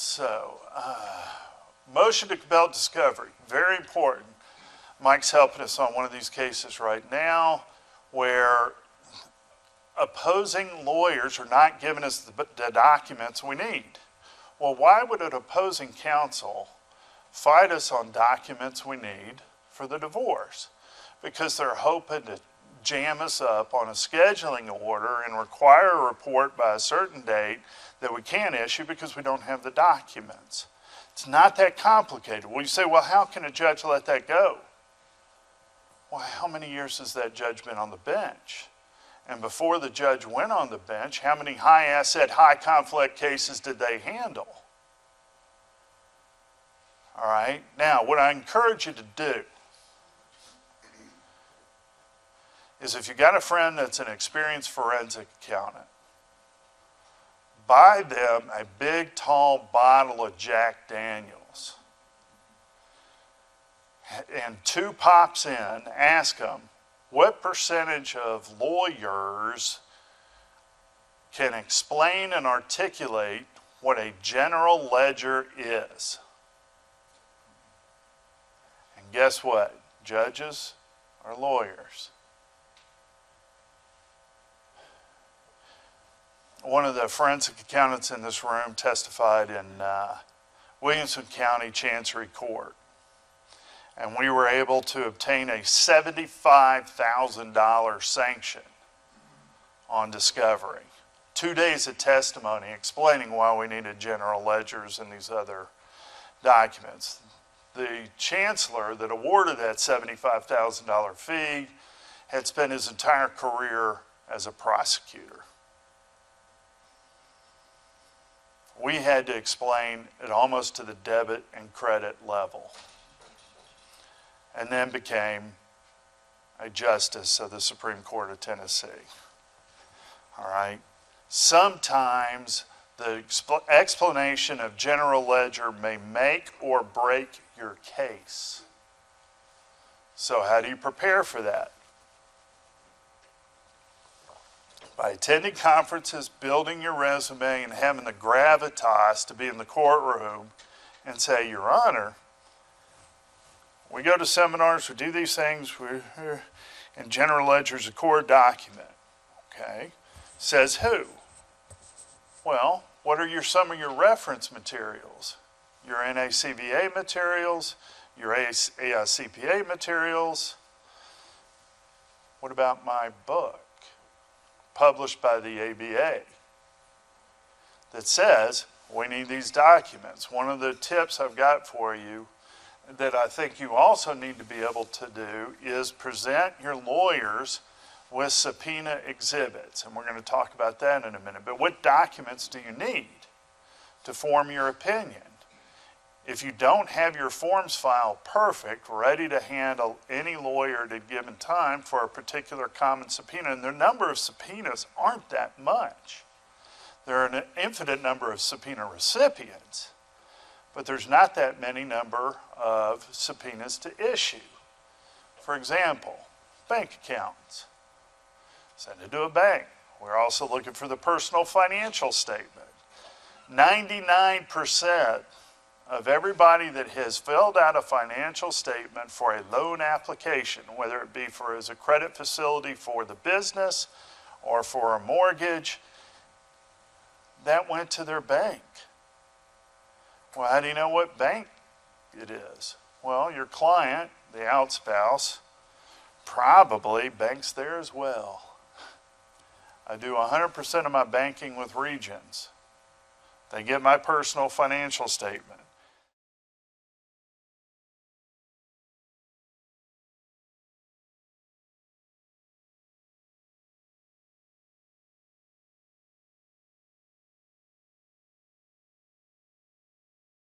So, motion to compel discovery, very important. Mike's helping us on one of these cases right now where opposing lawyers are not giving us the documents we need. Well, why would an opposing counsel fight us on documents we need for the divorce? Because they're hoping to jam us up on a scheduling order and require a report by a certain date that we can't issue because we don't have the documents. It's not that complicated. Well, you say, well, how can a judge let that go? Well, how many years has that judge been on the bench? And before the judge went on the bench, how many high asset, high conflict cases did they handle? All right, now what I encourage you to do is if you got a friend that's an experienced forensic accountant, buy them a big, tall bottle of Jack Daniels. And 2 pops in, ask them, what percentage of lawyers can explain and articulate what a general ledger is? And guess what? Judges are lawyers. One of the forensic accountants in this room testified in Williamson County Chancery Court. And we were able to obtain a $75,000 sanction on discovery. 2 days of testimony explaining why we needed general ledgers and these other documents. The chancellor that awarded that $75,000 fee had spent his entire career as a prosecutor. We had to explain it almost to the debit and credit level, and then became a justice of the Supreme Court of Tennessee. All right. Sometimes the explanation of general ledger may make or break your case. So how do you prepare for that? By attending conferences, building your resume, and having the gravitas to be in the courtroom and say, Your Honor, we go to seminars, we do these things, and general ledger is a core document. Okay? Says who? Well, what are some of your reference materials? Your NACVA materials, your AICPA materials. What about my book, published by the ABA, that says we need these documents? One of the tips I've got for you that I think you also need to be able to do is present your lawyers with subpoena exhibits. And we're going to talk about that in a minute. But what documents do you need to form your opinion? If you don't have your forms file perfect, ready to handle any lawyer at a given time for a particular common subpoena, and the number of subpoenas aren't that much. There are an infinite number of subpoena recipients, but there's not that many number of subpoenas to issue. For example, bank accounts. Send it to a bank. We're also looking for the personal financial statement. 99% of everybody that has filled out a financial statement for a loan application, whether it be as a credit facility for the business or for a mortgage, that went to their bank. Well, how do you know what bank it is? Well, your client, the outspouse, probably banks there as well. I do 100% of my banking with Regions. They get my personal financial statement.